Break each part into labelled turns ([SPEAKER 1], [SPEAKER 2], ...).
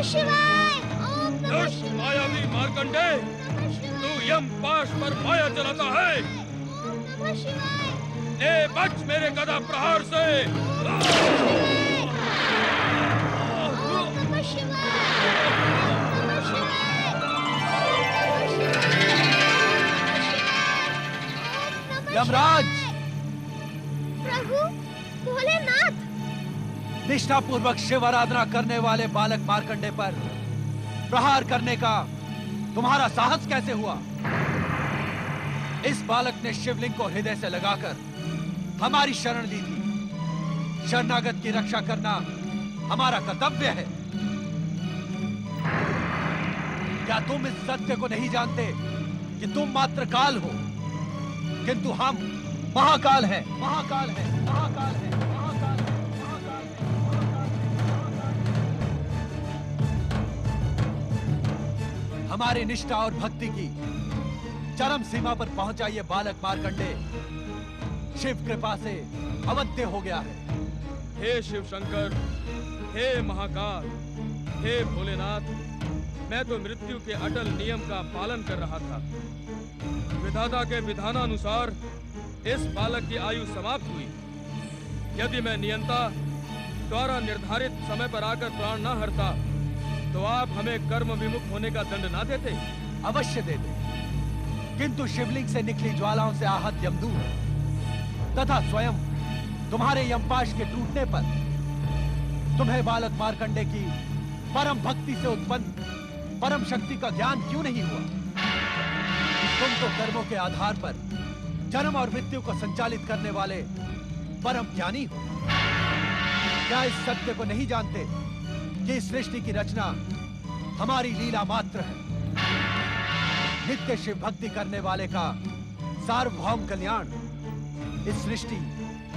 [SPEAKER 1] नमः शिवाय। ओम नमः
[SPEAKER 2] दुष्ट मायावी मार्कंडे, तू यम पाश पर माया चलाता है।
[SPEAKER 1] ओम नमः शिवाय।
[SPEAKER 2] ले बच मेरे गदा प्रहार से।
[SPEAKER 1] ओम नमः शिवाय। ओम नमः शिवाय।
[SPEAKER 3] यमराज,
[SPEAKER 1] प्रभु भोलेनाथ,
[SPEAKER 3] निष्ठापूर्वक शिव आराधना करने वाले बालक मार्कंडे पर प्रहार करने का तुम्हारा साहस कैसे हुआ? इस बालक ने शिवलिंग को हृदय से लगाकर हमारी शरण ली थी। शरणागत की रक्षा करना हमारा कर्तव्य है। क्या तुम इस सत्य को नहीं जानते कि तुम मात्र काल हो, किंतु हम महाकाल हैं, महाकाल हैं, महाकाल हैं, महाकाल हैं, महाकाल हैं। हमारी निष्ठा और भक्ति की चरम सीमा पर पहुंचा ये बालक मार्कंडे शिव कृपा से अवध्य हो गया है।
[SPEAKER 2] हे शिव शंकर, हे महाकाल, हे भोलेनाथ, मैं तो मृत्यु के अटल नियम का पालन कर रहा था। विधाता के विधानानुसार इस बालक की आयु समाप्त हुई। यदि मैं नियंता द्वारा निर्धारित समय पर आकर प्राण न हरता, तो आप हमें कर्म विमुख होने का दंड ना देते?
[SPEAKER 3] अवश्य देते, किंतु शिवलिंग से निकली ज्वालाओं से आहत यमदूत तथा स्वयं तुम्हारे यमपाश के टूटने पर तुम्हें बालक मार्कंडे की परम भक्ति से उत्पन्न परम शक्ति का ज्ञान क्यों नहीं हुआ? तुम तो कर्मों के आधार पर जन्म और मृत्यु को संचालित करने वाले परम ज्ञानी हो। क्या इस सत्य को नहीं जानते कि इस सृष्टि की रचना हमारी लीला मात्र है? नित्य शिव भक्ति करने वाले का सार्वभौम कल्याण इस सृष्टि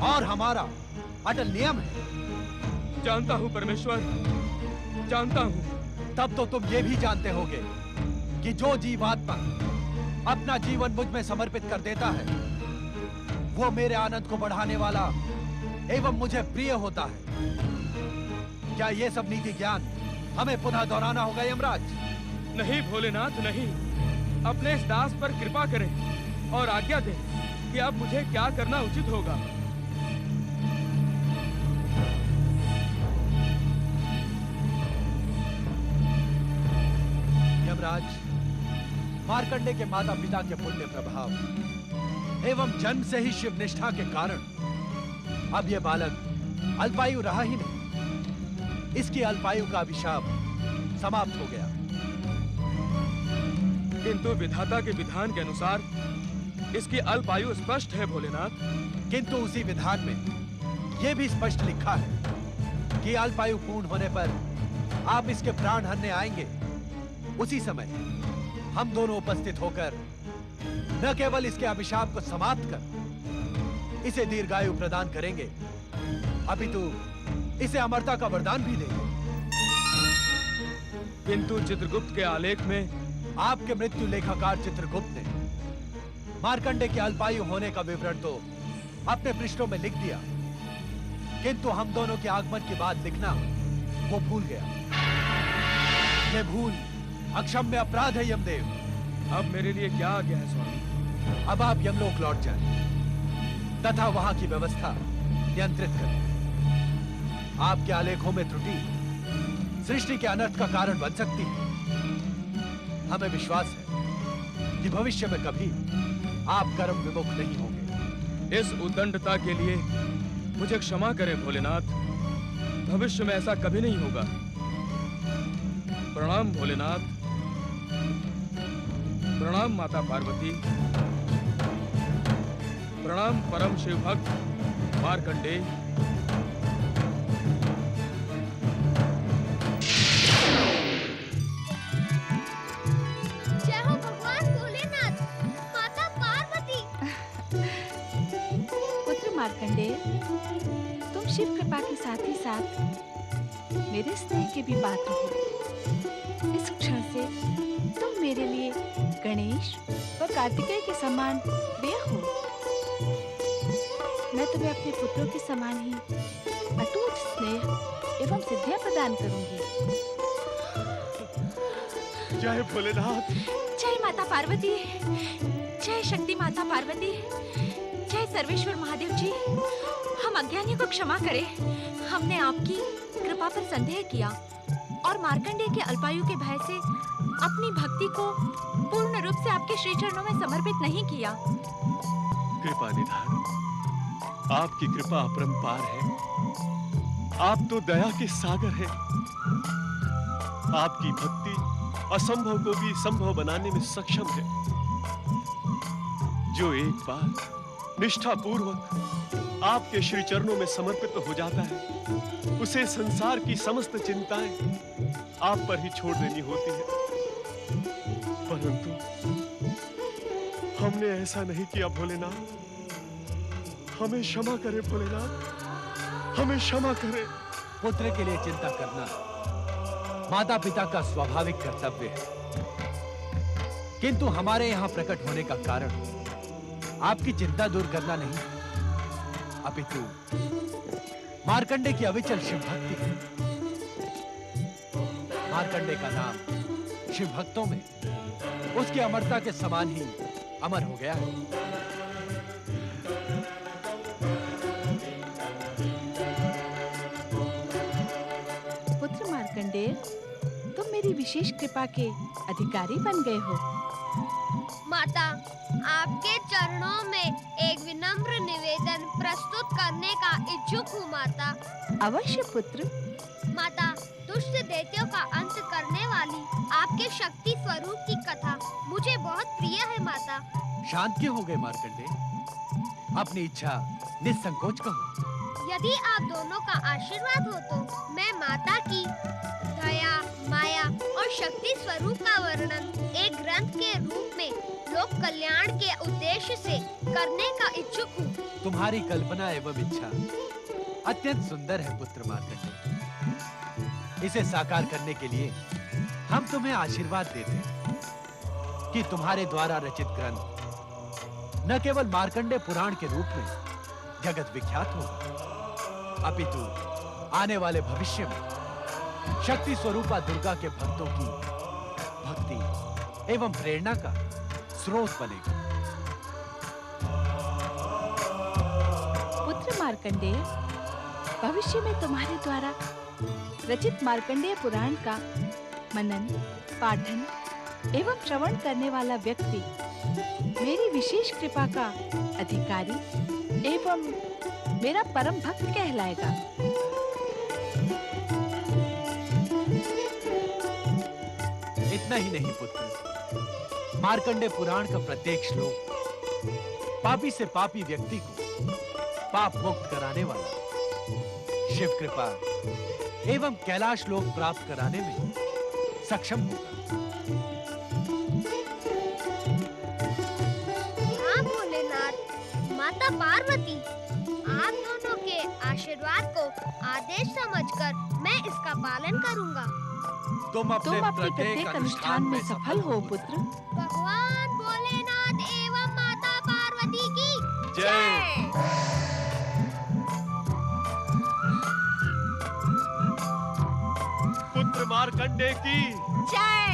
[SPEAKER 3] और हमारा अटल नियम है।
[SPEAKER 2] जानता हूँ परमेश्वर, जानता हूँ।
[SPEAKER 3] तब तो तुम ये भी जानते होगे कि जो जीवात्मा अपना जीवन मुझ में समर्पित कर देता है, वो मेरे आनंद को बढ़ाने वाला एवं मुझे प्रिय होता है। क्या ये सब नीति ज्ञान हमें पुनः दोहराना होगा यमराज?
[SPEAKER 2] नहीं भोलेनाथ, नहीं। अपने इस दास पर कृपा करें और आज्ञा दें कि अब मुझे क्या करना उचित होगा।
[SPEAKER 3] यमराज, मार्कंडे के माता पिता के पुण्य प्रभाव एवं जन्म से ही शिव निष्ठा के कारण अब यह बालक अल्पायु रहा ही नहीं। इसकी अल्पायु का अभिशाप समाप्त हो गया।
[SPEAKER 2] किंतु विधाता के विधान के अनुसार इसकी अल्पायु स्पष्ट है भोलेनाथ।
[SPEAKER 3] किंतु उसी विधान में यह भी स्पष्ट लिखा है कि अल्पायु पूर्ण होने पर आप इसके प्राण हरने आएंगे। उसी समय हम दोनों उपस्थित होकर न केवल इसके अभिशाप को समाप्त कर इसे दीर्घायु प्रदान करेंगे, अपितु इसे अमरता का वरदान भी देंगे।
[SPEAKER 2] किंतु चित्रगुप्त के आलेख में
[SPEAKER 3] आपके मृत्यु लेखाकार चित्रगुप्त ने मार्कंडे के अल्पायु होने का विवरण तो अपने पृष्ठों में लिख दिया, किंतु हम दोनों के आगमन की बात लिखना वो भूल गया। ये भूल अक्षम्य अपराध है यमदेव।
[SPEAKER 2] अब मेरे लिए क्या आज्ञा है स्वामी?
[SPEAKER 3] अब आप यमलोक लौट जाएं तथा वहां की व्यवस्था नियंत्रित करें। आपके आलेखों में त्रुटि सृष्टि के अनर्थ का कारण बन सकती है। हमें विश्वास है कि भविष्य में कभी आप कर्म विमुख नहीं होंगे।
[SPEAKER 2] इस उद्दंडता के लिए मुझे क्षमा करें भोलेनाथ। भविष्य में ऐसा कभी नहीं होगा। प्रणाम भोलेनाथ। प्रणाम माता पार्वती। प्रणाम परम शिव भक्त मार्कंडे।
[SPEAKER 1] जय हो भगवान भोलेनाथ, माता पार्वती।
[SPEAKER 4] पुत्र मार्कंडे, तुम शिव कृपा के साथ ही साथ मेरे स्नेह के भी पात्र हो। इस क्षण से तुम मेरे लिए गणेश व कार्तिकेय के समान प्रिय हो। मैं तुम्हें अपने पुत्रों के समान ही अटूट स्नेह एवं सिद्धियां प्रदान करूंगी।
[SPEAKER 5] जय भोलेनाथ।
[SPEAKER 4] जय माता पार्वती, जय शक्ति माता पार्वती, जय सर्वेश्वर महादेव जी। हम अज्ञानी को क्षमा करें। हमने आपकी कृपा पर संदेह किया और मार्कंडेय के अल्पायु के भय से अपनी भक्ति को पूर्ण रूप से आपके श्री चरणों में समर्पित नहीं किया।
[SPEAKER 5] कृपा निधान, आपकी कृपा अपरंपार है। आप तो दया के सागर हैं। आपकी भक्ति असंभव को भी संभव बनाने में सक्षम है। जो एक बार निष्ठा पूर्वक आपके श्री चरणों में समर्पित हो जाता है, उसे संसार की समस्त चिंताएं आप पर ही छोड़ देनी होती है। परंतु हमने ऐसा नहीं किया भोलेनाथ। हमें क्षमा करे भोलेनाथ, हमें क्षमा करे।
[SPEAKER 3] पुत्र के लिए चिंता करना माता पिता का स्वाभाविक कर्तव्य है, किंतु हमारे यहां प्रकट होने का कारण आपकी चिंता दूर करना नहीं, अपितु मार्कंडेय की अविचल शिव भक्ति है। मार्कंडेय का नाम शिव भक्तों में उसकी अमरता के समान ही अमर हो गया है।
[SPEAKER 4] पुत्र मार्कंडेय, तुम मेरी विशेष कृपा के अधिकारी बन गए हो।
[SPEAKER 1] माता, आपके चरणों में एक विनम्र निवेदन प्रस्तुत करने का इच्छुक हूँ माता।
[SPEAKER 4] अवश्य पुत्र।
[SPEAKER 1] माता, दुष्ट दैत्यों का अंत करने वाली आपके शक्ति स्वरूप की कथा मुझे बहुत प्रिय है माता।
[SPEAKER 3] शांत क्यों हो गए मार्कंडेय? अपनी इच्छा निसंकोच कहो।
[SPEAKER 1] यदि आप दोनों का आशीर्वाद हो तो मैं माता की दया, माया और शक्ति स्वरूप का वर्णन एक ग्रंथ के रूप में लोक कल्याण के उद्देश्य से करने का इच्छुक हूँ।
[SPEAKER 3] तुम्हारी कल्पना एवं इच्छा अत्यंत सुंदर है पुत्र मार्कंडेय। इसे साकार करने के लिए हम तुम्हें आशीर्वाद देते हैं कि तुम्हारे द्वारा रचित ग्रंथ न केवल मार्कंडेय पुराण के रूप में जगत विख्यात होगा, अपितु आने वाले भविष्य में शक्ति स्वरूपा दुर्गा के भक्तों की भक्ति एवं प्रेरणा का स्रोत बनेगा।
[SPEAKER 4] पुत्र मार्कंडेय, भविष्य में तुम्हारे द्वारा रचित मार्कंडेय पुराण का मनन, पाठन एवं श्रवण करने वाला व्यक्ति मेरी विशेष कृपा का अधिकारी एवं मेरा परम भक्त कहलाएगा।
[SPEAKER 3] इतना ही नहीं पुत्र, मार्कंडेय पुराण का प्रत्येक श्लोक पापी से पापी व्यक्ति को पाप मुक्त कराने वाला, शिव कृपा एवं कैलाश लोक प्राप्त कराने में सक्षम होगा।
[SPEAKER 1] हाँ भोलेनाथ, माता पार्वती, आप दोनों के आशीर्वाद को आदेश समझकर मैं इसका पालन करूंगा।
[SPEAKER 3] तुम अपने
[SPEAKER 4] प्रत्येक अनुष्ठान में सफल हो पुत्र।
[SPEAKER 1] भगवान भोलेनाथ एवं माता पार्वती की
[SPEAKER 3] जय।
[SPEAKER 5] पुत्र मार्कंडेय की
[SPEAKER 4] जय।